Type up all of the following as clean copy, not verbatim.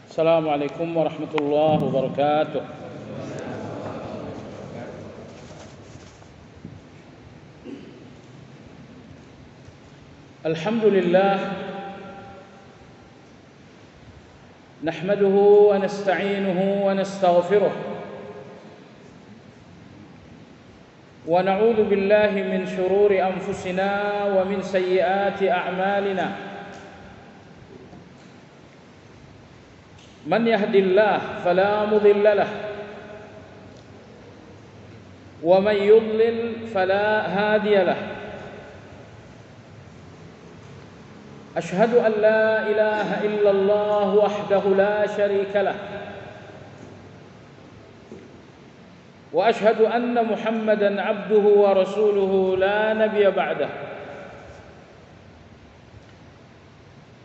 السلام عليكم ورحمة الله وبركاته. الحمد لله نحمده ونستعينه ونستغفره ونعوذ بالله من شرور أنفسنا ومن سيئات أعمالنا. من يهد الله فلا مضل له ومن يضلل فلا هادي له. أشهد أن لا إله إلا الله وحده لا شريك له وأشهد أن محمدا عبده ورسوله لا نبي بعده.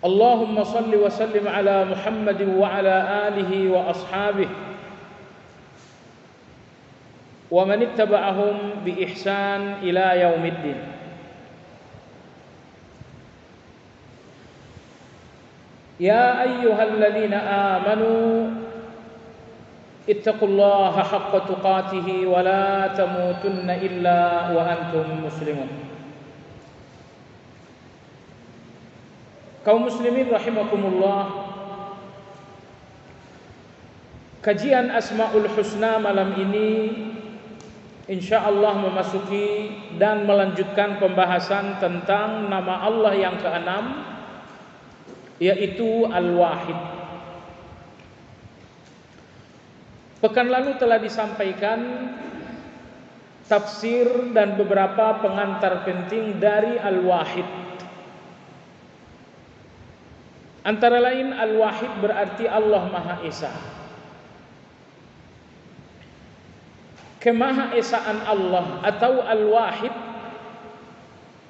اللهم صل وسلم على محمد وعلى آله وأصحابه ومن اتبعهم بإحسان إلى يوم الدين. يا أيها الذين آمنوا اتقوا الله حق تقاته ولا تموتن إلا وأنتم مسلمون. Kaum muslimin rahimakumullah, kajian Asmaul Husna malam ini insyaallah memasuki dan melanjutkan pembahasan tentang nama Allah yang keenam, yaitu Al-Wahid. Pekan lalu telah disampaikan tafsir dan beberapa pengantar penting dari Al-Wahid. Antara lain, Al-Wahid berarti Allah Maha Esa. Kemahaesaan Allah atau Al-Wahid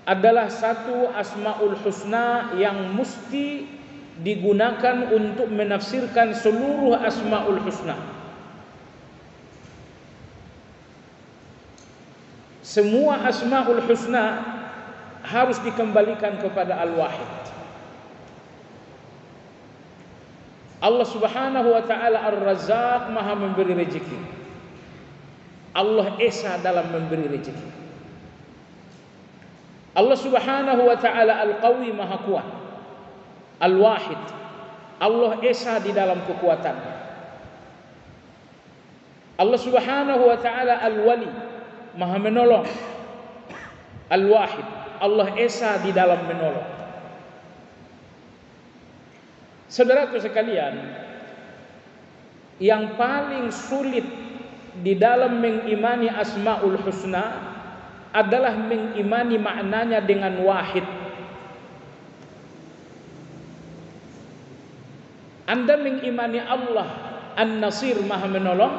adalah satu Asmaul Husna yang mesti digunakan untuk menafsirkan seluruh Asmaul Husna. Semua Asmaul Husna harus dikembalikan kepada Al-Wahid. Allah Subhanahu wa taala Ar-Razzaq, Maha memberi rezeki. Allah Esa dalam memberi rezeki. Allah Subhanahu wa taala Al-Qawi, Maha kuat. Al-Wahid, Allah Esa di dalam kekuatannya. Allah Subhanahu wa taala Al-Wali, Maha menolong. Al-Wahid, Allah Esa di dalam menolong. Saudaraku sekalian, yang paling sulit di dalam mengimani Asmaul Husna adalah mengimani maknanya dengan wahid. Anda mengimani Allah An-Nasir, Maha menolong,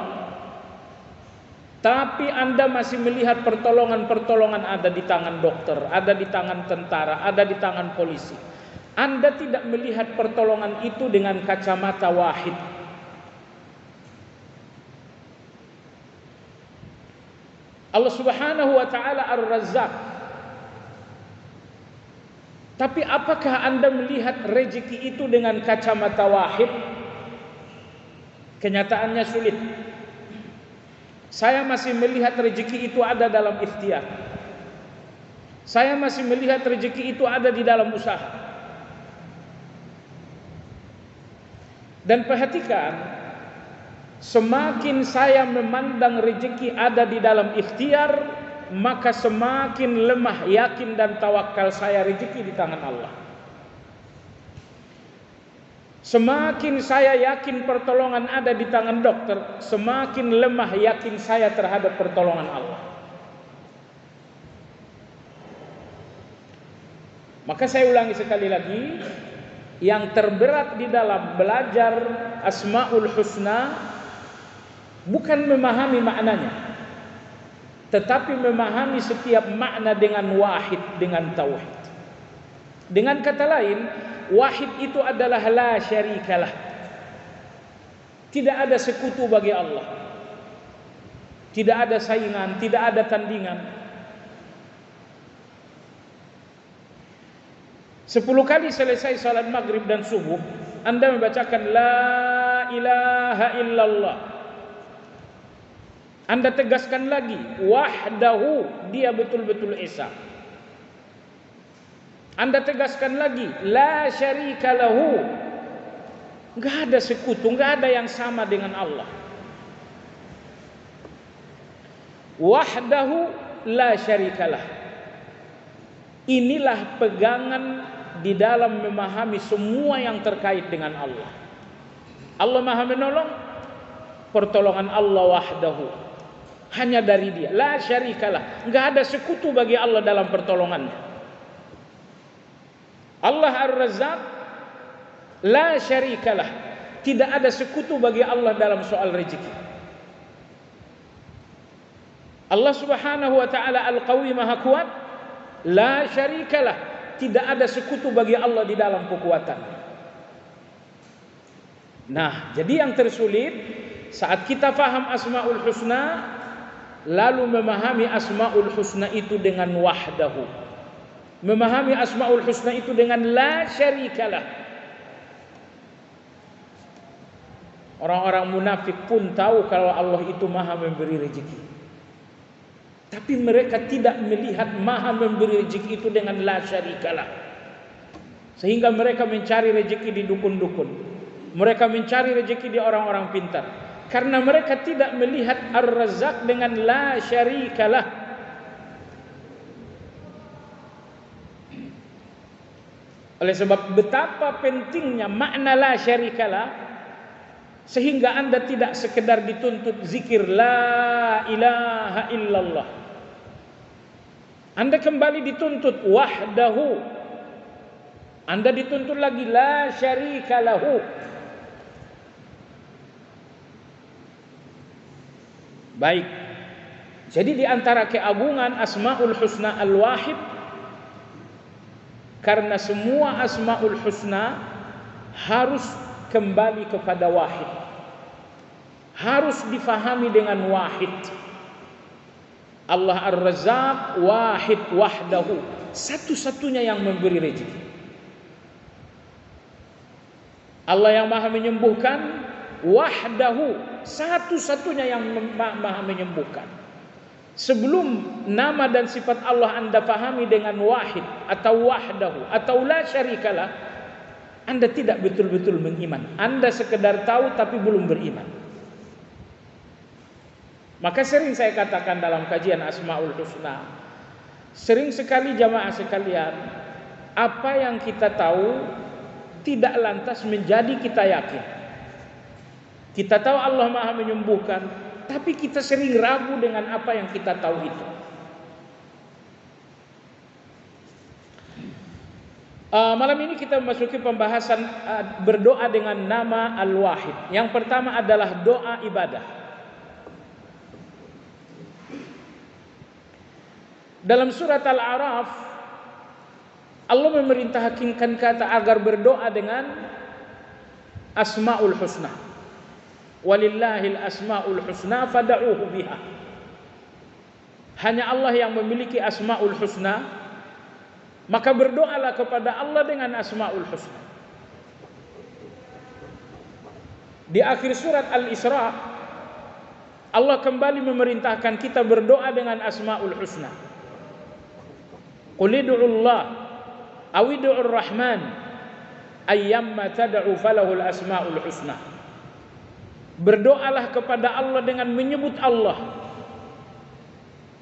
tapi Anda masih melihat pertolongan-pertolongan ada di tangan dokter, ada di tangan tentara, ada di tangan polisi. Anda tidak melihat pertolongan itu dengan kacamata wahid. Allah Subhanahu wa taala Ar-Razzaq. Tapi apakah Anda melihat rezeki itu dengan kacamata wahid? Kenyataannya sulit. Saya masih melihat rezeki itu ada dalam ikhtiar. Saya masih melihat rezeki itu ada di dalam usaha. Dan perhatikan, semakin saya memandang rezeki ada di dalam ikhtiar, maka semakin lemah yakin dan tawakal saya rezeki di tangan Allah. Semakin saya yakin pertolongan ada di tangan dokter, semakin lemah yakin saya terhadap pertolongan Allah. Maka saya ulangi sekali lagi, yang terberat di dalam belajar Asmaul Husna bukan memahami maknanya, tetapi memahami setiap makna dengan wahid, dengan tauhid. Dengan kata lain, wahid itu adalah la syarikalah. Tidak ada sekutu bagi Allah. Tidak ada saingan, tidak ada tandingan. 10 kali selesai salat maghrib dan subuh, Anda membacakan la ilaha illallah. Anda tegaskan lagi, wahdahu, dia betul-betul esa. Anda tegaskan lagi, la syarika lahu, enggak ada sekutu, enggak ada yang sama dengan Allah. Wahdahu la syarikalah. Inilah pegangan di dalam memahami semua yang terkait dengan Allah. Allah Maha menolong, pertolongan Allah wahdahu, hanya dari Dia. La syarikalah, enggak ada sekutu bagi Allah dalam pertolongannya. Allah Ar-Razzaq, la syarikalah, tidak ada sekutu bagi Allah dalam soal rezeki. Allah Subhanahu wa taala Al-Qawi Maha Kuat, la syarikalah, tidak ada sekutu bagi Allah di dalam kekuatan. Nah, jadi yang tersulit saat kita faham Asmaul Husna lalu memahami Asmaul Husna itu dengan wahdahu, memahami Asmaul Husna itu dengan la syarikalah. Orang-orang munafik pun tahu kalau Allah itu Maha memberi rezeki, tapi mereka tidak melihat Maha memberi rezeki itu dengan la syarikalah. Sehingga mereka mencari rezeki di dukun-dukun, mereka mencari rezeki di orang-orang pintar, karena mereka tidak melihat Ar-Razzaq dengan la syarikalah. Oleh sebab betapa pentingnya makna la syarikalah, sehingga Anda tidak sekedar dituntut zikir la ilaha illallah, Anda kembali dituntut wahdahu, Anda dituntut lagi la syarika lahu. Baik, jadi di antara keagungan Asmaul Husna Al-Wahid, karena semua Asmaul Husna harus kembali kepada wahid, harus difahami dengan wahid. Allah Ar-Razzaq wahid wahdahu, satu-satunya yang memberi rezeki. Allah yang Maha menyembuhkan wahdahu, satu-satunya yang Maha menyembuhkan. Sebelum nama dan sifat Allah Anda pahami dengan wahid atau wahdahu atau la syarikalah, Anda tidak betul-betul beriman. Anda sekedar tahu tapi belum beriman. Maka sering saya katakan dalam kajian Asmaul Husna, sering sekali jamaah sekalian, apa yang kita tahu tidak lantas menjadi kita yakin. Kita tahu Allah Maha menyembuhkan, tapi kita sering ragu dengan apa yang kita tahu itu. Malam ini kita memasuki pembahasan berdoa dengan nama Al-Wahid. Yang pertama adalah doa ibadah. Dalam surat Al-A'raf, Allah memerintahkan kata agar berdoa dengan Asmaul Husna. Walillahil asmaul husna fad'uuhu biha. Hanya Allah yang memiliki Asmaul Husna, maka berdoalah kepada Allah dengan Asmaul Husna. Di akhir surat Al-Isra, Allah kembali memerintahkan kita berdoa dengan Asmaul Husna. Qul ud'ullah aw ud'ur rahman ayyamma tad'u falahul asmaul husna. Berdoalah kepada Allah dengan menyebut Allah,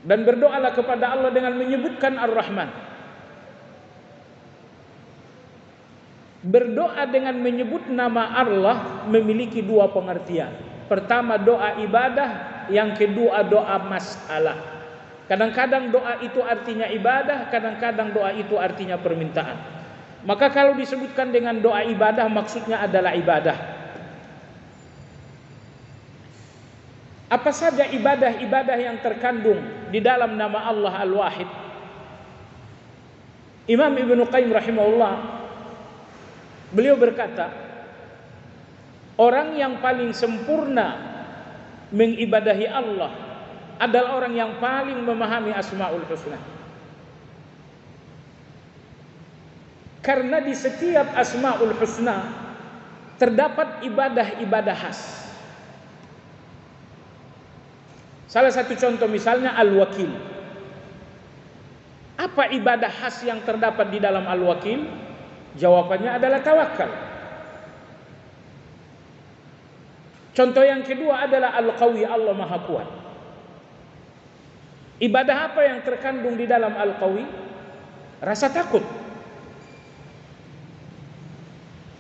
dan berdoalah kepada Allah dengan menyebutkan Ar-Rahman. Berdoa dengan menyebut nama Allah memiliki dua pengertian. Pertama doa ibadah, yang kedua doa masalah. Kadang-kadang doa itu artinya ibadah, kadang-kadang doa itu artinya permintaan. Maka kalau disebutkan dengan doa ibadah, maksudnya adalah ibadah. Apa saja ibadah-ibadah yang terkandung di dalam nama Allah Al-Wahid? Imam Ibnu Qayyim rahimahullah, beliau berkata, orang yang paling sempurna mengibadahi Allah adalah orang yang paling memahami Asmaul Husna. Karena di setiap Asmaul Husna terdapat ibadah-ibadah khas. Salah satu contoh misalnya al-wakil. Apa ibadah khas yang terdapat di dalam al-wakil? Jawabannya adalah tawakal. Contoh yang kedua adalah al-qawi, Allah Maha Kuat. Ibadah apa yang terkandung di dalam al-qawi? Rasa takut.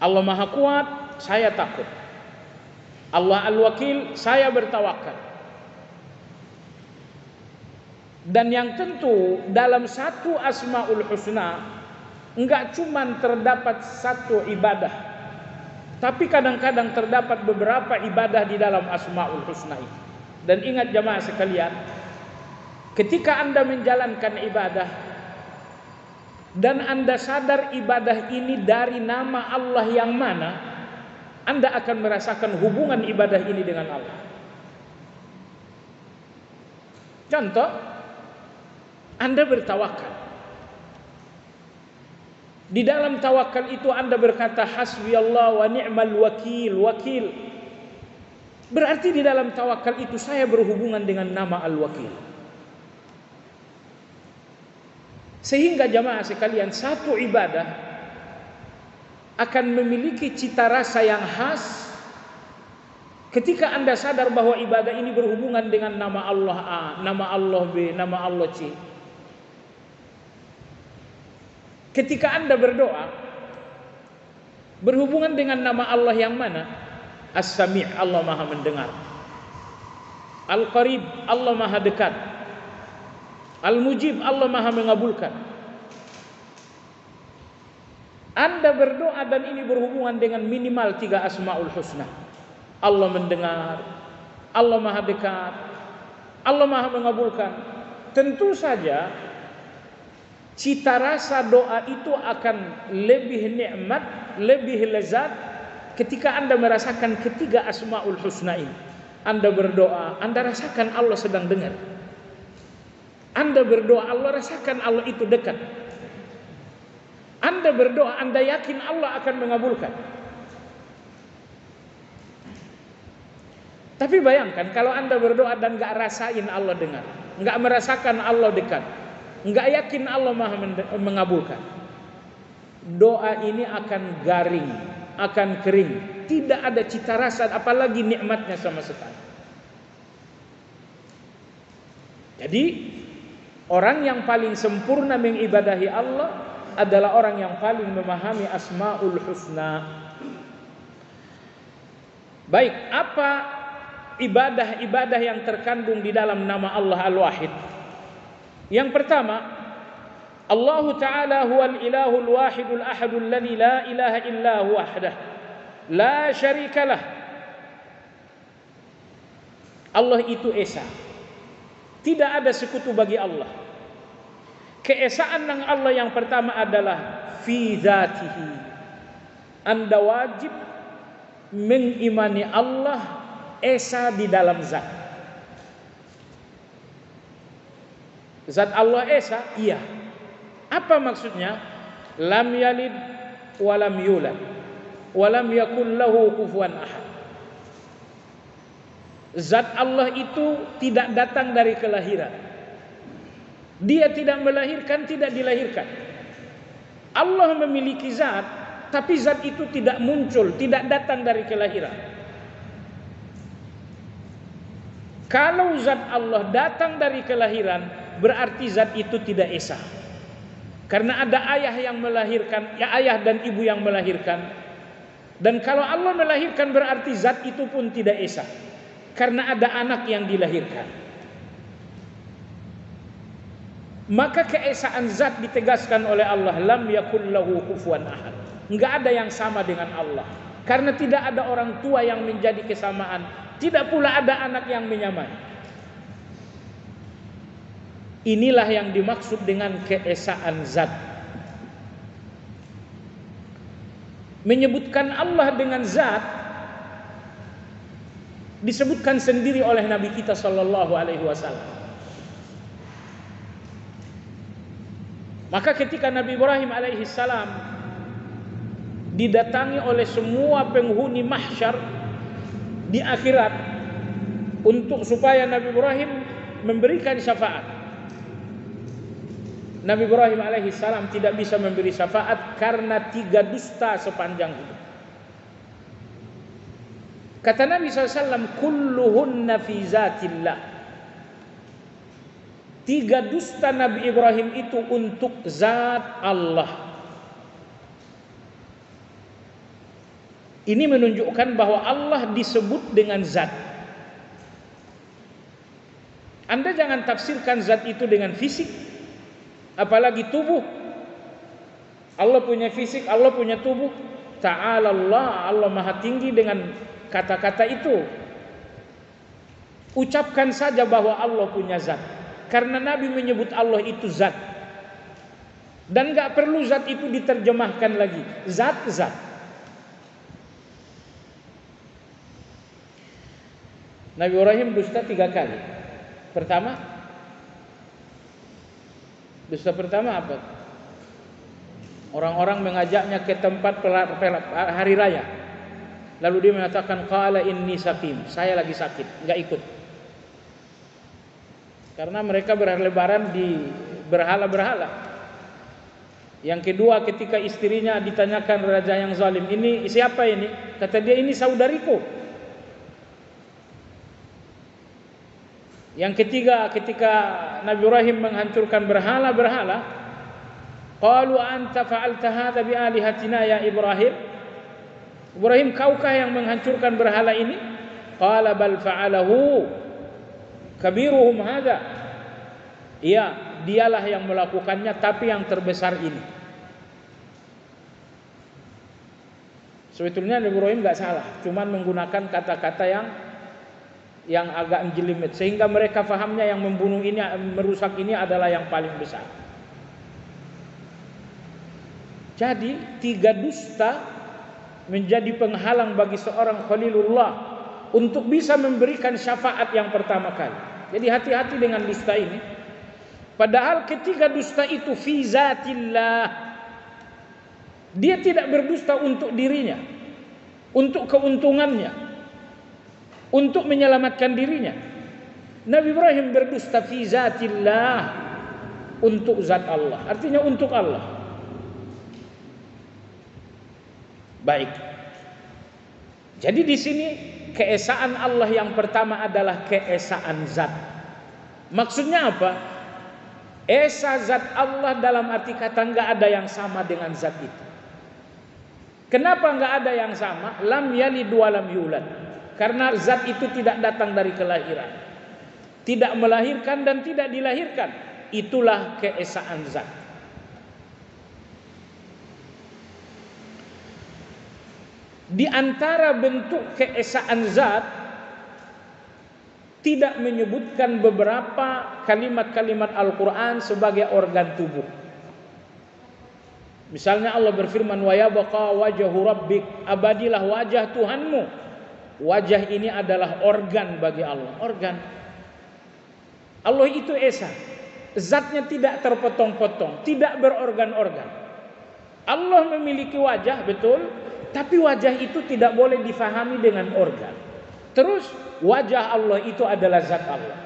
Allah Maha Kuat, saya takut. Allah al-wakil, saya bertawakal. Dan yang tentu dalam satu Asmaul Husna enggak cuman terdapat satu ibadah, tapi kadang-kadang terdapat beberapa ibadah di dalam Asmaul Husna itu. Dan ingat jamaah sekalian, ketika Anda menjalankan ibadah dan Anda sadar ibadah ini dari nama Allah yang mana, Anda akan merasakan hubungan ibadah ini dengan Allah. Contoh, Anda bertawakal. Di dalam tawakal itu Anda berkata hasbi Allah wa ni'mal wakil, wakil. Berarti di dalam tawakal itu saya berhubungan dengan nama al-wakil. Sehingga jamaah sekalian, satu ibadah akan memiliki cita rasa yang khas ketika Anda sadar bahwa ibadah ini berhubungan dengan nama Allah A, nama Allah B, nama Allah C. Ketika Anda berdoa berhubungan dengan nama Allah yang mana? As-Sami', Allah Maha mendengar. Al-Qarib, Allah Maha dekat. Al-Mujib, Allah Maha mengabulkan. Anda berdoa dan ini berhubungan dengan minimal 3 Asmaul Husna. Allah mendengar, Allah Maha dekat, Allah Maha mengabulkan. Tentu saja cita rasa doa itu akan lebih nikmat, lebih lezat ketika Anda merasakan ketiga Asmaul Husna ini. Anda berdoa, Anda rasakan Allah sedang dengar. Anda berdoa, Allah rasakan Allah itu dekat. Anda berdoa, Anda yakin Allah akan mengabulkan. Tapi bayangkan kalau Anda berdoa dan gak rasain Allah dengar, gak merasakan Allah dekat, gak yakin Allah Maha mengabulkan, doa ini akan garing, akan kering, tidak ada cita rasa apalagi nikmatnya sama sekali. Jadi orang yang paling sempurna mengibadahi Allah adalah orang yang paling memahami Asmaul Husna. Baik, apa ibadah-ibadah yang terkandung di dalam nama Allah Al-Wahid? Yang pertama, Allah Ta'ala huwal ilahul wahidul ahadul ladzi la ilaha illa huwa wahdah la syarikalah. Allah itu esa, tidak ada sekutu bagi Allah. Keesaan ng Allah yang pertama adalah fi dzatihi. Anda wajib mengimani Allah esa di dalam zat. Zat Allah esa, iya. Apa maksudnya? Lam yalid wa lam yulad wa lam yakul lahu kufuwan ahad. Zat Allah itu tidak datang dari kelahiran. Dia tidak melahirkan, tidak dilahirkan. Allah memiliki zat, tapi zat itu tidak muncul, tidak datang dari kelahiran. Kalau zat Allah datang dari kelahiran, berarti zat itu tidak esa. Karena ada ayah yang melahirkan, ya ayah dan ibu yang melahirkan. Dan kalau Allah melahirkan berarti zat itu pun tidak esa. Karena ada anak yang dilahirkan. Maka keesaan zat ditegaskan oleh Allah, lam yakul lahu kufuwan ahad. Enggak ada yang sama dengan Allah. Karena tidak ada orang tua yang menjadi kesamaan, tidak pula ada anak yang menyamai. Inilah yang dimaksud dengan keesaan zat. Menyebutkan Allah dengan zat disebutkan sendiri oleh Nabi kita sallallahu alaihi wasallam. Maka ketika Nabi Ibrahim alaihi salam didatangi oleh semua penghuni mahsyar di akhirat untuk supaya Nabi Ibrahim memberikan syafaat. Nabi Ibrahim alaihissalam tidak bisa memberi syafaat karena 3 dusta sepanjang hidup. Kata Nabi SAW, kulluhunna fi zatillah. 3 dusta Nabi Ibrahim itu untuk zat Allah. Ini menunjukkan bahwa Allah disebut dengan zat. Anda jangan tafsirkan zat itu dengan fisik, apalagi tubuh. Allah punya fisik, Allah punya tubuh. Ta'ala Allah, Allah maha tinggi dengan kata-kata itu. Ucapkan saja bahwa Allah punya zat, karena Nabi menyebut Allah itu zat. Dan gak perlu zat itu diterjemahkan lagi. Zat-zat. Nabi Ibrahim dusta 3 kali. Dusta pertama apa? Orang-orang mengajaknya ke tempat hari raya. Lalu dia mengatakan, qala inni saqim, saya lagi sakit, enggak ikut. Karena mereka berlebaran di berhala-berhala. Yang kedua, ketika istrinya ditanyakan raja yang zalim, ini siapa ini? Kata dia, ini saudariku. Yang ketiga, ketika Nabi Ibrahim menghancurkan berhala-berhala, qalu anta fa'alta hadza bi alihatina ya Ibrahim? Ibrahim, kaukah yang menghancurkan berhala ini? Qala bal fa'alahu kabiruhum hadza. Iya, dialah yang melakukannya, tapi yang terbesar ini. Sebetulnya Nabi Ibrahim enggak salah, cuman menggunakan kata-kata yang agak menjelimet, sehingga mereka fahamnya yang membunuh ini, merusak ini adalah yang paling besar. Jadi 3 dusta menjadi penghalang bagi seorang Khalilullah untuk bisa memberikan syafaat yang pertama kali. Jadi hati-hati dengan dusta ini. Padahal ketiga dusta itu fi zatillah. Dia tidak berdusta untuk dirinya, untuk keuntungannya, untuk menyelamatkan dirinya. Nabi Ibrahim berdusta fi zatillah, untuk zat Allah, artinya untuk Allah. Baik. Jadi di sini keesaan Allah yang pertama adalah keesaan zat. Maksudnya apa? Esa zat Allah dalam arti kata enggak ada yang sama dengan zat itu. Kenapa enggak ada yang sama? Lam yalid wa lam yulad. Karena zat itu tidak datang dari kelahiran, tidak melahirkan dan tidak dilahirkan. Itulah keesaan zat. Di antara bentuk keesaan zat, tidak menyebutkan beberapa kalimat-kalimat Al-Quran sebagai organ tubuh. Misalnya Allah berfirman, wa yabqa wajhu rabbik, abadilah wajah Tuhanmu. Wajah ini adalah organ bagi Allah. Organ. Allah itu esa. Zatnya tidak terpotong-potong, tidak berorgan-organ. Allah memiliki wajah, betul, tapi wajah itu tidak boleh difahami dengan organ. Terus wajah Allah itu adalah zat Allah.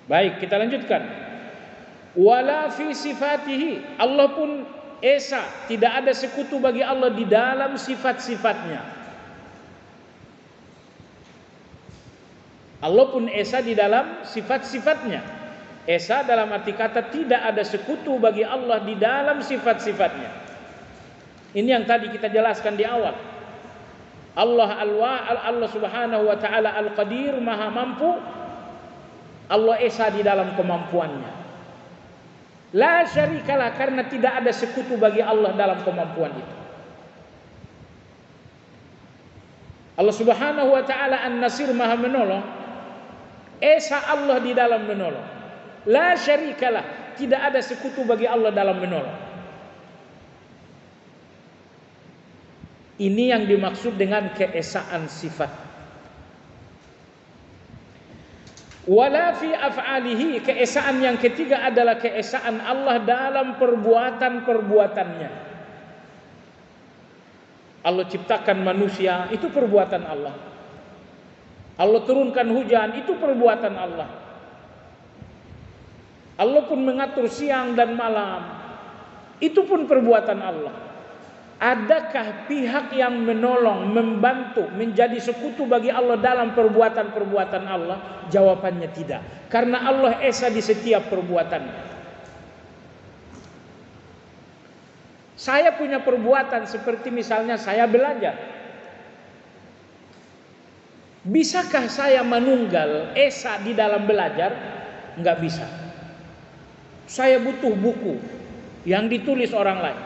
Baik, kita lanjutkan. Wala fi sifatihi, Allah pun esa, tidak ada sekutu bagi Allah di dalam sifat-sifatnya. Allah pun esa di dalam sifat-sifatnya. Esa dalam arti kata tidak ada sekutu bagi Allah di dalam sifat-sifatnya. Ini yang tadi kita jelaskan di awal. Allah Subhanahu wa taala Al-Qadir, Maha Mampu. Allah esa di dalam kemampuannya. La syarikalah, karena tidak ada sekutu bagi Allah dalam kemampuan itu. Allah Subhanahu wa taala An-Nasir, Maha menolong. Esa Allah di dalam menolong. La syarikalah, tidak ada sekutu bagi Allah dalam menolong. Ini yang dimaksud dengan keesaan sifat. Wala fi af'alihi, keesaan yang ketiga adalah keesaan Allah dalam perbuatan-perbuatannya. Allah ciptakan manusia, itu perbuatan Allah. Allah turunkan hujan, itu perbuatan Allah. Allah pun mengatur siang dan malam, itu pun perbuatan Allah. Adakah pihak yang menolong, membantu, menjadi sekutu bagi Allah dalam perbuatan-perbuatan Allah? Jawabannya tidak. Karena Allah esa di setiap perbuatan. Saya punya perbuatan seperti misalnya saya belajar. Bisakah saya menunggal esa di dalam belajar? Enggak bisa. Saya butuh buku yang ditulis orang lain.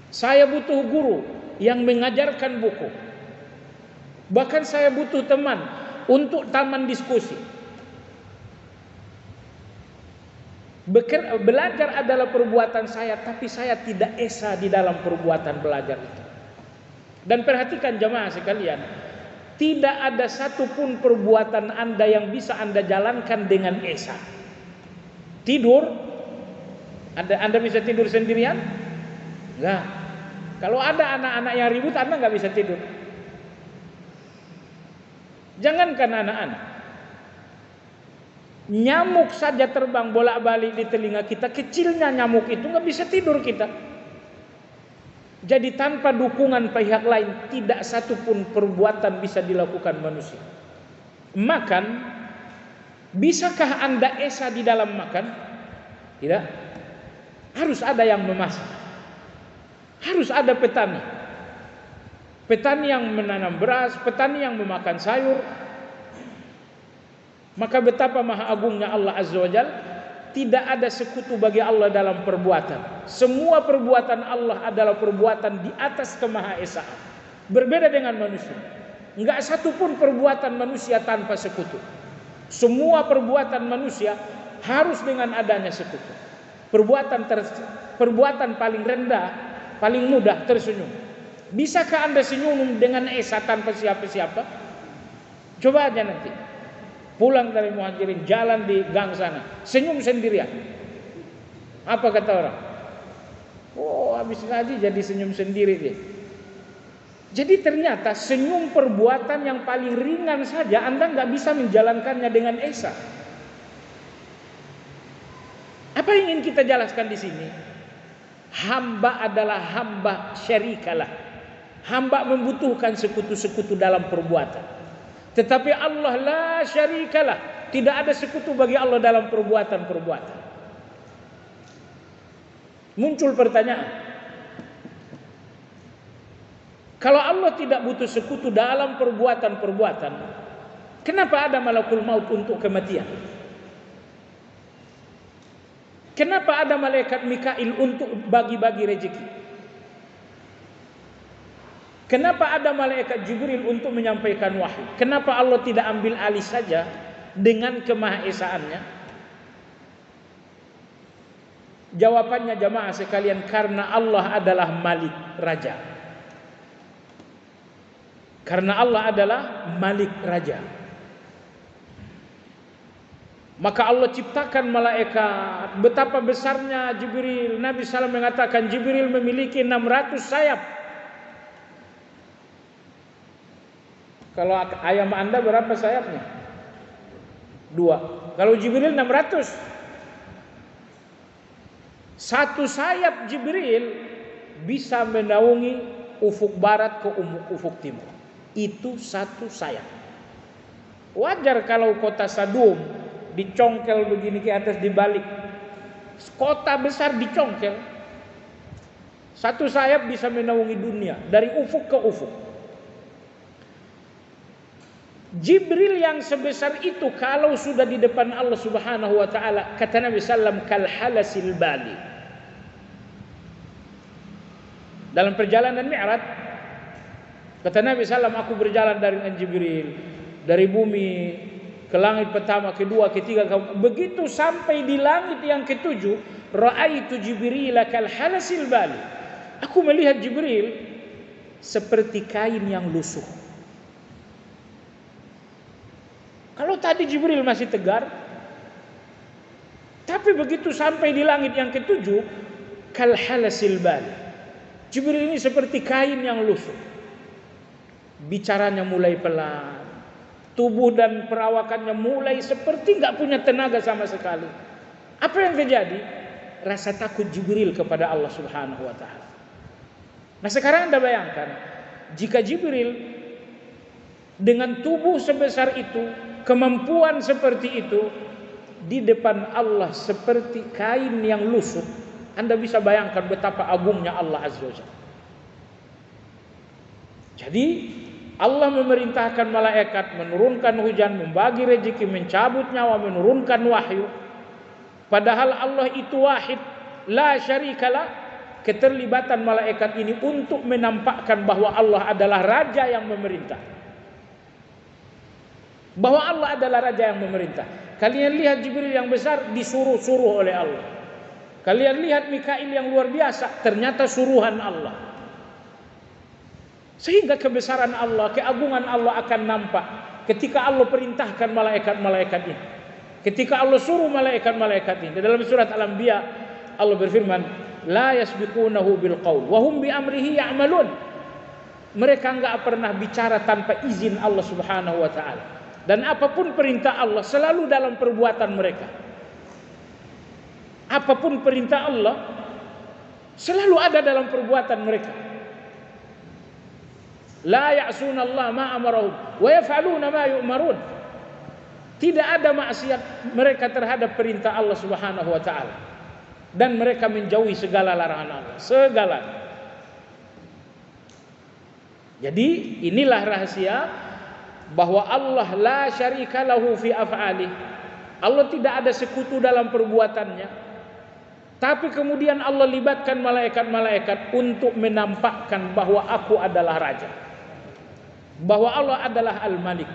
Saya butuh guru yang mengajarkan buku. Bahkan saya butuh teman untuk taman diskusi. Belajar adalah perbuatan saya, tapi saya tidak esa di dalam perbuatan belajar itu. Dan perhatikan jemaah sekalian, tidak ada satupun perbuatan Anda yang bisa Anda jalankan dengan esa. Tidur, Anda bisa tidur sendirian? Enggak. Kalau ada anak-anak yang ribut, Anda nggak bisa tidur. Jangankan anak-anak, nyamuk saja terbang bolak-balik di telinga kita, kecilnya nyamuk itu nggak bisa tidur kita. Jadi tanpa dukungan pihak lain, tidak satupun perbuatan bisa dilakukan manusia. Makan, bisakah Anda esa di dalam makan? Tidak. Harus ada yang memasak. Harus ada petani. Petani yang menanam beras, petani yang memakan sayur. Maka betapa maha agungnya Allah Azza wa Jalla, tidak ada sekutu bagi Allah dalam perbuatan. Semua perbuatan Allah adalah perbuatan di atas kemahaesaan. Berbeda dengan manusia. Enggak satu pun perbuatan manusia tanpa sekutu. Semua perbuatan manusia harus dengan adanya sekutu. Perbuatan paling rendah, paling mudah tersenyum. Bisakah Anda senyum dengan esa tanpa siapa-siapa? Coba aja nanti. Pulang dari Muhajirin, jalan di gang sana, senyum sendirian. Apa kata orang? Oh, habis ngaji jadi senyum sendiri dia. Jadi ternyata senyum perbuatan yang paling ringan saja Anda nggak bisa menjalankannya dengan esa. Apa yang ingin kita jelaskan di sini? Hamba adalah hamba syarikalah. Hamba membutuhkan sekutu-sekutu dalam perbuatan. Tetapi Allah la syarikalah, tidak ada sekutu bagi Allah dalam perbuatan-perbuatan. Muncul pertanyaan, kalau Allah tidak butuh sekutu dalam perbuatan-perbuatan, kenapa ada malakul maut untuk kematian? Kenapa ada malaikat Mikail untuk bagi-bagi rezeki? Kenapa ada malaikat Jibril untuk menyampaikan wahyu? Kenapa Allah tidak ambil alih saja dengan kemahaesaannya? Jawabannya jamaah sekalian, karena Allah adalah Malik, Raja. Karena Allah adalah Malik, Raja. Maka Allah ciptakan malaikat. Betapa besarnya Jibril. Nabi SAW mengatakan Jibril memiliki 600 sayap. Kalau ayam Anda berapa sayapnya? 2. Kalau Jibril 600. Satu sayap Jibril bisa menaungi ufuk barat ke ufuk timur. Itu satu sayap. Wajar kalau kota Sadum dicongkel begini ke atas dibalik. Kota besar dicongkel. Satu sayap bisa menaungi dunia dari ufuk ke ufuk. Jibril yang sebesar itu kalau sudah di depan Allah Subhanahu wa taala, kata Nabi sallam, kal halasil bali. Dalam perjalanan Mi'raj kata Nabi sallam, aku berjalan dengan Jibril dari bumi ke langit pertama, kedua, ketiga, begitu sampai di langit yang ketujuh, ra'aitu Jibril kal halasil bali. Aku melihat Jibril seperti kain yang lusuh. Kalau tadi Jibril masih tegar, tapi begitu sampai di langit yang ketujuh, kalhalasil bali. Jibril ini seperti kain yang lusuh. Bicaranya mulai pelan, tubuh dan perawakannya mulai seperti nggak punya tenaga sama sekali. Apa yang terjadi? Rasa takut Jibril kepada Allah Subhanahu wa taala. Nah, sekarang Anda bayangkan, jika Jibril dengan tubuh sebesar itu, kemampuan seperti itu, di depan Allah seperti kain yang lusuh, Anda bisa bayangkan betapa agungnya Allah Azza wa Jalla. Jadi Allah memerintahkan malaikat menurunkan hujan, membagi rezeki, mencabut nyawa, menurunkan wahyu. Padahal Allah itu wahid, la syarikalah. Keterlibatan malaikat ini untuk menampakkan bahwa Allah adalah raja yang memerintah. Bahwa Allah adalah raja yang memerintah. Kalian lihat Jibril yang besar disuruh-suruh oleh Allah. Kalian lihat Mikail yang luar biasa, ternyata suruhan Allah. Sehingga kebesaran Allah, keagungan Allah akan nampak ketika Allah perintahkan malaikat-malaikat ini. Ketika Allah suruh malaikat-malaikat ini. Dalam surat Al-Anbiya Allah berfirman, la yasbiqunahu bil qaul wa hum bi amrihi ya'malun. Mereka enggak pernah bicara tanpa izin Allah Subhanahu wa taala. Dan apapun perintah Allah selalu dalam perbuatan mereka. Apapun perintah Allah selalu ada dalam perbuatan mereka. La ya'suna Allah ma amarahum wa yaf'aluna ma yu'marun. Tidak ada maksiat mereka terhadap perintah Allah Subhanahu wa taala. Dan mereka menjauhi segala larangan Allah, segala. Jadi inilah rahasia bahwa Allah la syarika lahu fi af'alih. Allah tidak ada sekutu dalam perbuatannya. Tapi kemudian Allah libatkan malaikat-malaikat untuk menampakkan bahwa aku adalah raja. Bahwa Allah adalah Al-Malik.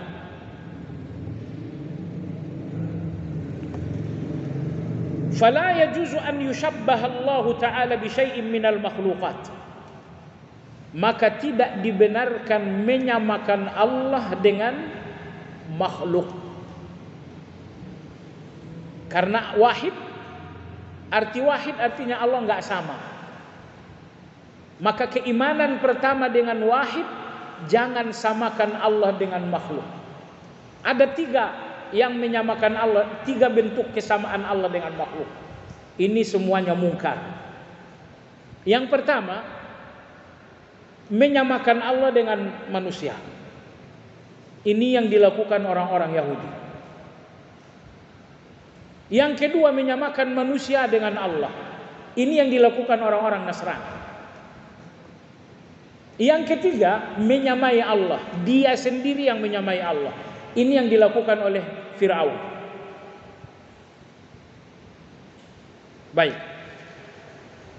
Fala yajuzu an yushabbaha Allah Ta'ala bi syai'in minal makhluqat. Maka tidak dibenarkan menyamakan Allah dengan makhluk. Karena wahid, arti wahid artinya Allah enggak sama. Maka keimanan pertama dengan wahid, jangan samakan Allah dengan makhluk. Ada tiga yang menyamakan Allah, tiga bentuk kesamaan Allah dengan makhluk. Ini semuanya mungkar. Yang pertama, menyamakan Allah dengan manusia. Ini yang dilakukan orang-orang Yahudi. Yang kedua, menyamakan manusia dengan Allah. Ini yang dilakukan orang-orang Nasrani. Yang ketiga, menyamai Allah. Dia sendiri yang menyamai Allah. Ini yang dilakukan oleh Fir'aun. Baik.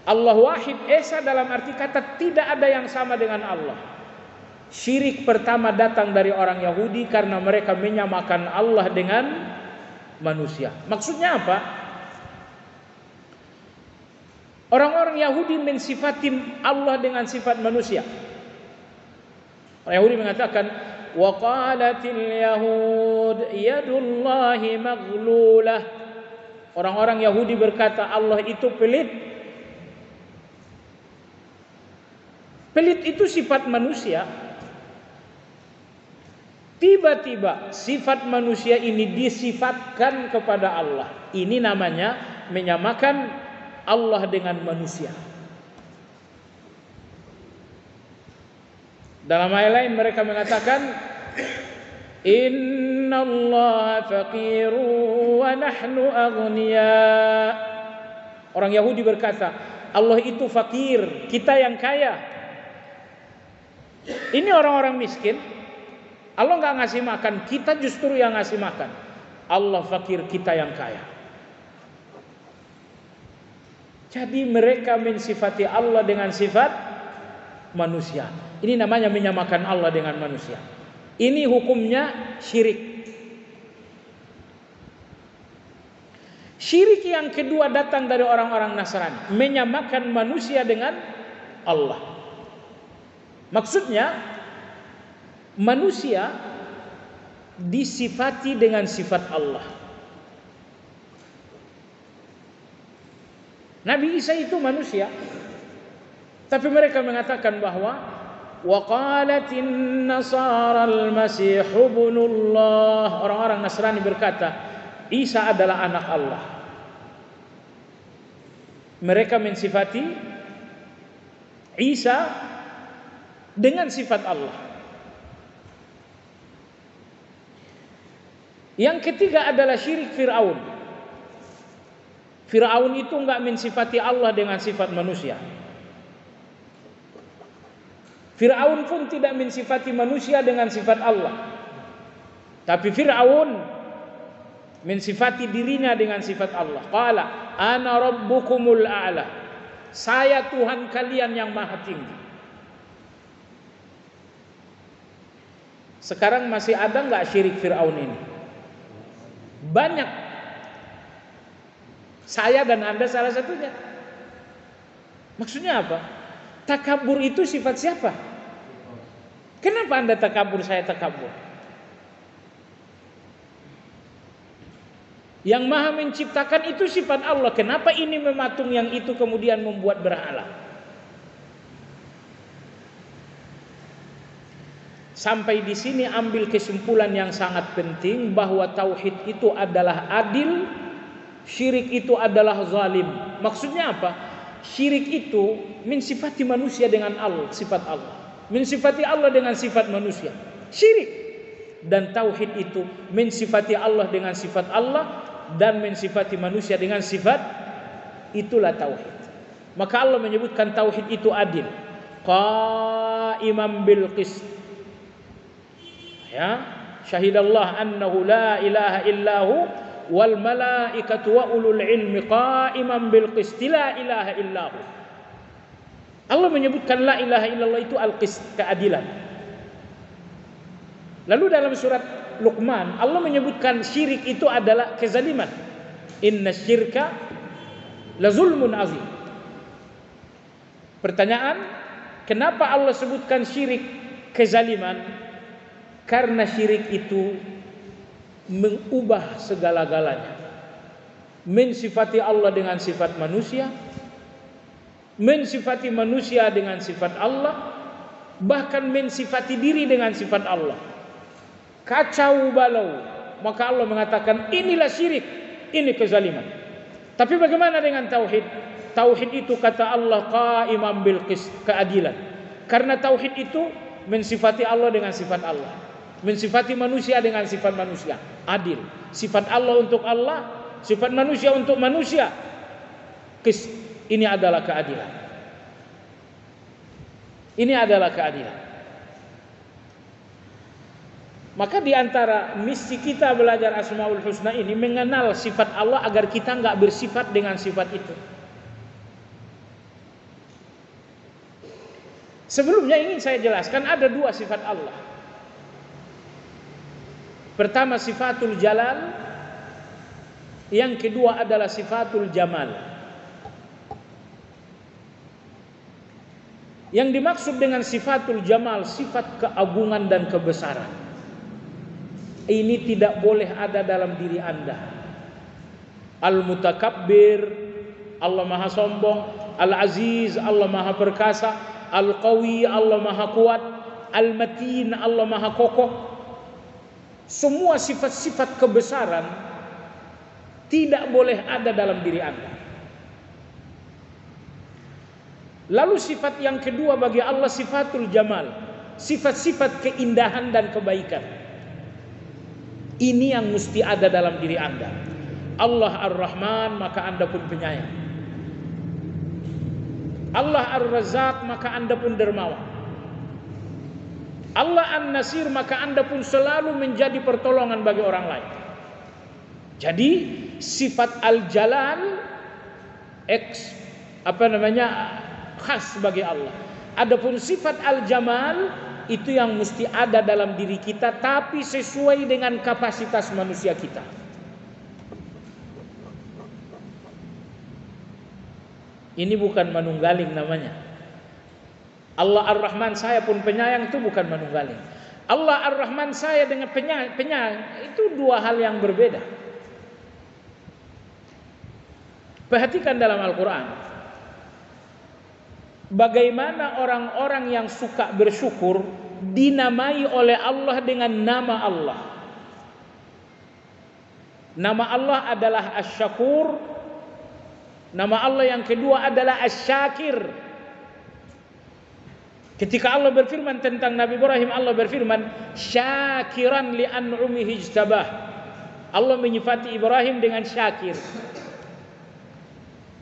Allah wahid esa dalam arti kata tidak ada yang sama dengan Allah. Syirik pertama datang dari orang Yahudi karena mereka menyamakan Allah dengan manusia. Maksudnya apa? Orang-orang Yahudi mensifati Allah dengan sifat manusia. Orang Yahudi mengatakan, wa qalatil yahud yadullahi maghlulah. Orang-orang Yahudi berkata Allah itu pelit. Pelit itu sifat manusia. Tiba-tiba sifat manusia ini disifatkan kepada Allah. Ini namanya menyamakan Allah dengan manusia. Dalam ayat lain mereka mengatakan, innallaha faqirun wa nahnu aghniya. Orang Yahudi berkata, Allah itu fakir, kita yang kaya. Ini orang-orang miskin. Allah enggak ngasih makan, kita justru yang ngasih makan. Allah fakir, kita yang kaya. Jadi mereka mensifati Allah dengan sifat manusia. Ini namanya menyamakan Allah dengan manusia. Ini hukumnya syirik. Syirik yang kedua datang dari orang-orang Nasrani, menyamakan manusia dengan Allah. Maksudnya manusia disifati dengan sifat Allah. Nabi Isa itu manusia, tapi mereka mengatakan bahwa wa qalatin nasara al-masih ibnullah. Orang-orang Nasrani berkata Isa adalah anak Allah. Mereka mensifati Isa dengan sifat Allah. Yang ketiga adalah syirik Fir'aun. Fir'aun itu enggak mensifati Allah dengan sifat manusia. Fir'aun pun tidak mensifati manusia dengan sifat Allah. Tapi Fir'aun mensifati dirinya dengan sifat Allah. Qala ana rabbukumul a'la. Saya Tuhan kalian yang maha tinggi. Sekarang masih ada enggak syirik Fir'aun ini? Banyak. Saya dan Anda salah satunya. Maksudnya apa? Takabur itu sifat siapa? Kenapa Anda takabur, saya takabur? Yang maha menciptakan itu sifat Allah. Kenapa ini mematung yang itu kemudian membuat berhala? Sampai di sini ambil kesimpulan yang sangat penting bahwa tauhid itu adalah adil, syirik itu adalah zalim. Maksudnya apa? Syirik itu mensifati manusia dengan Allah, sifat Allah. Mensifati Allah dengan sifat manusia. Syirik. Dan tauhid itu mensifati Allah dengan sifat Allah dan mensifati manusia dengan sifat, itulah tauhid. Maka Allah menyebutkan tauhid itu adil. Qa'iman bil qist. Ya, syahidallah annahu la ilaha illahu wal malaikatu wa ulul ilmi qa'iman bil qist la ilaha illahu. Allah menyebutkan la ilaha illallah itu al-qist, keadilan. Lalu dalam surat Luqman Allah menyebutkan syirik itu adalah kezaliman. Inna syirka la zulmun azim. Pertanyaan, kenapa Allah sebutkan syirik kezaliman? Karena syirik itu mengubah segala-galanya. Mensifati Allah dengan sifat manusia, mensifati manusia dengan sifat Allah, bahkan mensifati diri dengan sifat Allah. Kacau balau. Maka Allah mengatakan inilah syirik, ini kezaliman. Tapi bagaimana dengan tauhid? Tauhid itu kata Allah qa'iman bil qist, keadilan. Karena tauhid itu mensifati Allah dengan sifat Allah, mensifati manusia dengan sifat manusia, adil. Sifat Allah untuk Allah, sifat manusia untuk manusia. Qist, ini adalah keadilan. Ini adalah keadilan. Maka di antara misi kita belajar Asmaul Husna ini mengenal sifat Allah agar kita enggak bersifat dengan sifat itu. Sebelumnya ingin saya jelaskan ada dua sifat Allah. Pertama sifatul jalal, yang kedua adalah sifatul jamal. Yang dimaksud dengan sifatul jamal, sifat keagungan dan kebesaran. Ini tidak boleh ada dalam diri Anda. Al-Mutakabbir, Allah Maha Sombong. Al-Aziz, Allah Maha Perkasa. Al-Qawi, Allah Maha Kuat. Al-Matin, Allah Maha Kokoh. Semua sifat-sifat kebesaran tidak boleh ada dalam diri Anda. Lalu sifat yang kedua bagi Allah sifatul jamal, sifat-sifat keindahan dan kebaikan. Ini yang mesti ada dalam diri Anda. Allah Ar-Rahman, maka Anda pun penyayang. Allah Ar-Razzaq, maka Anda pun dermawan. Allah An-Nasir, maka Anda pun selalu menjadi pertolongan bagi orang lain. Jadi sifat Al-Jalal khas bagi Allah. Adapun sifat Al-Jamal itu yang mesti ada dalam diri kita, tapi sesuai dengan kapasitas manusia kita. Ini bukan manunggaling namanya. Allah Ar-Rahman, saya pun penyayang, itu bukan manunggaling. Allah Ar-Rahman, saya dengan penyayang, itu dua hal yang berbeda. Perhatikan dalam Al-Quran, bagaimana orang-orang yang suka bersyukur dinamai oleh Allah dengan nama Allah. Nama Allah adalah Asy-Syakur. Nama Allah yang kedua adalah Asy-Syakir. Ketika Allah berfirman tentang Nabi Ibrahim, Allah berfirman, syakiran li an'umihi ijtabah. Allah menyifati Ibrahim dengan syakir.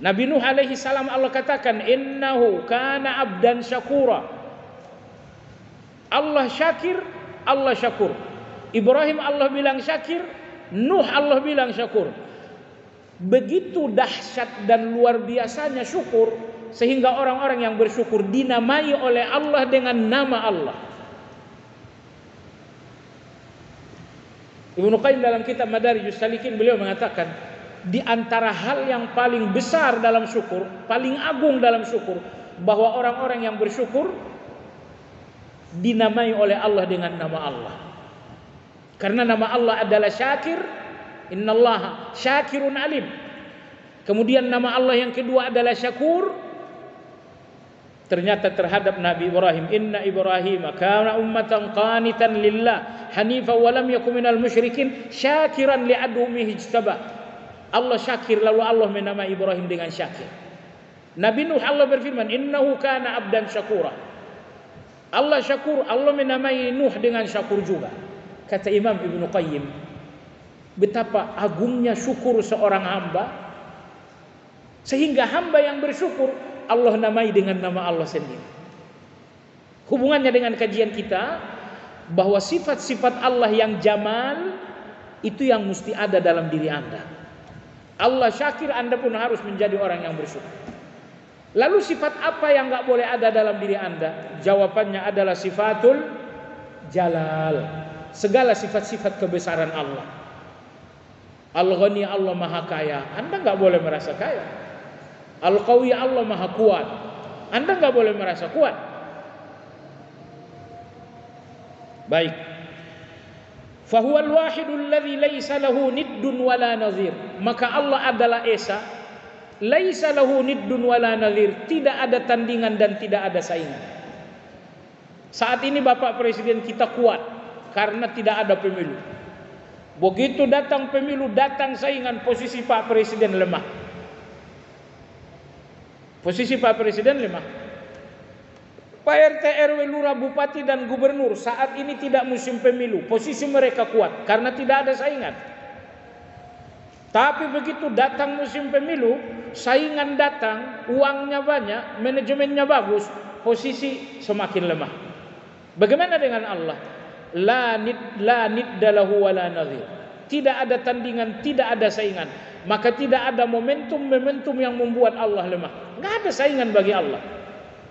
Nabi Nuh alaihi salam, Allah katakan, innahu kana abdan syakura. Allah syakir, Allah syakur. Ibrahim Allah bilang syakir, Nuh Allah bilang syakur. Begitu dahsyat dan luar biasanya syukur, sehingga orang-orang yang bersyukur dinamai oleh Allah dengan nama Allah. Ibnu Qayyim dalam kitab Madarijus Salikin, beliau mengatakan, di antara hal yang paling besar dalam syukur, paling agung dalam syukur, bahwa orang-orang yang bersyukur dinamai oleh Allah dengan nama Allah. Karena nama Allah adalah Syakir, innallaha syakirun alim. Kemudian nama Allah yang kedua adalah Syakur. Ternyata terhadap Nabi Ibrahim, inna Ibrahim kana ummatan qanitan lillah hanifan wa lam yakun minal musyrikin syakiran li'adumihi ijtabah. Allah syakir, lalu Allah menamai Ibrahim dengan syakir. Nabi Nuh Allah berfirman, innahu kana abdan syakura. Allah syakur, Allah menamai Nuh dengan syakur juga. Kata Imam Ibnu Qayyim, betapa agungnya syukur seorang hamba, sehingga hamba yang bersyukur Allah namai dengan nama Allah sendiri. Hubungannya dengan kajian kita, bahwa sifat-sifat Allah yang jamal itu yang mesti ada dalam diri Anda. Allah syakir, Anda pun harus menjadi orang yang bersyukur. Lalu sifat apa yang enggak boleh ada dalam diri Anda? Jawabannya adalah sifatul jalal. Segala sifat-sifat kebesaran Allah. Al-Ghani, Allah Maha Kaya, Anda enggak boleh merasa kaya. Al-Qawi, Allah Maha Kuat, Anda enggak boleh merasa kuat. Baik. Fahuwal wahidul ladzi laisa lahu niddun wala nadhir. Maka Allah adalah Esa, laisa lahu niddun wala nadhir, tidak ada tandingan dan tidak ada saingan. Saat ini Bapak Presiden kita kuat karena tidak ada pemilu. Begitu datang pemilu, datang saingan, posisi Pak Presiden lemah. Posisi Pak Presiden lemah. Pak RT, RW, Lurah, Bupati dan Gubernur saat ini tidak musim pemilu, posisi mereka kuat karena tidak ada saingan. Tapi begitu datang musim pemilu, saingan datang, uangnya banyak, manajemennya bagus, posisi semakin lemah. Bagaimana dengan Allah? La nidda lahu wa la nadhir. Tidak ada tandingan, tidak ada saingan. Maka tidak ada momentum-momentum yang membuat Allah lemah. Enggak ada saingan bagi Allah.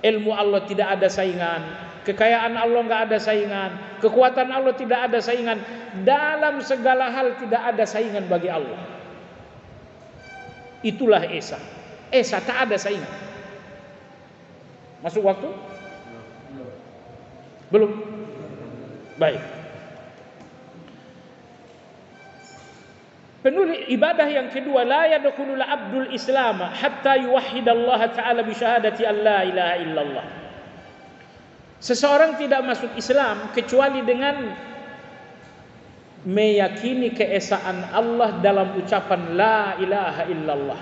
Ilmu Allah tidak ada saingan, kekayaan Allah enggak ada saingan, kekuatan Allah tidak ada saingan. Dalam segala hal tidak ada saingan bagi Allah. Itulah Esa. Esa tak ada saingan. Masuk waktu? Belum? Baik. Penulis ibadah yang kedua, la yadkhulul abdul islam hatta yuwahhidallaha ta'ala bi syahadati an la ilaha illallah. Seseorang tidak masuk Islam kecuali dengan meyakini keesaan Allah dalam ucapan la ilaha illallah.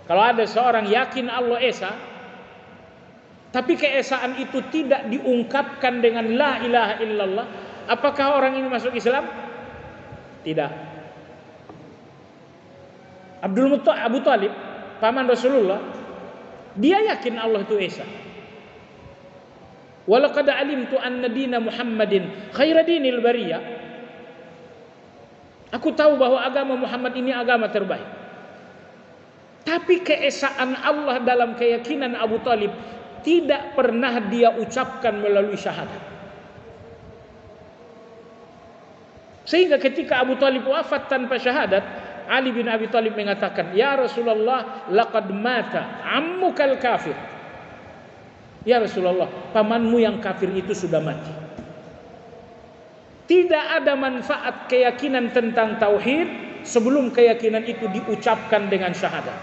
Kalau ada seorang yakin Allah Esa, tapi keesaan itu tidak diungkapkan dengan la ilaha illallah, apakah orang ini masuk Islam? Tidak. Abu Talib, paman Rasulullah, dia yakin Allah itu Esa. Walaqad alimtu anna dina Muhammadin khaira dinil bariyah. Aku tahu bahwa agama Muhammad ini agama terbaik. Tapi keesaan Allah dalam keyakinan Abu Talib tidak pernah dia ucapkan melalui syahadat. Sehingga ketika Abu Talib wafat tanpa syahadat, Ali bin Abi Talib mengatakan, ya Rasulullah, laqad mata ammukal kafir. Ya Rasulullah, pamanmu yang kafir itu sudah mati. Tidak ada manfaat keyakinan tentang tauhid sebelum keyakinan itu diucapkan dengan syahadat.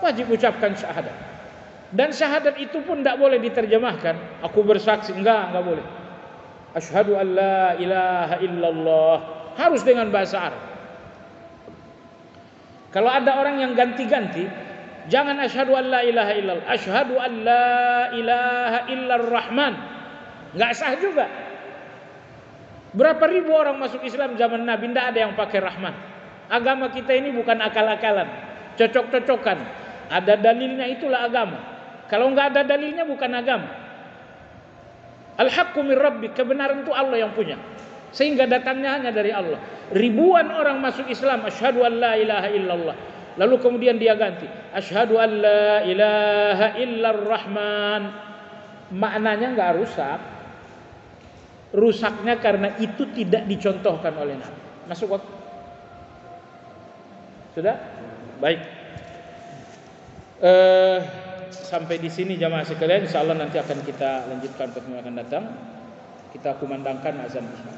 Wajib ucapkan syahadat. Dan syahadat itu pun tidak boleh diterjemahkan. Aku bersaksi, enggak boleh. Asyhadu an la ilaha illallah. Harus dengan bahasa Arab. Kalau ada orang yang ganti-ganti, jangan asyhadu an la ilaha illallah, asyhadu an la ilaha illar rahman. Enggak sah juga. Berapa ribu orang masuk Islam zaman Nabi, tidak ada yang pakai rahman. Agama kita ini bukan akal-akalan, cocok-cocokan. Ada dalilnya, itulah agama. Kalau enggak ada dalilnya bukan agama. Al-haqqu min rabbik, kebenaran itu Allah yang punya. Sehingga datangnya hanya dari Allah. Ribuan orang masuk Islam, asyhadu an la ilaha illallah. Lalu kemudian dia ganti, asyhadu an la ilaha illar rahman. Maknanya enggak rusak. Rusaknya karena itu tidak dicontohkan oleh Nabi. Masuk waktu? Sudah? Baik. Sampai di sini jamaah sekalian, insyaallah nanti akan kita lanjutkan pertemuan akan datang. Kita kumandangkan azan Islam.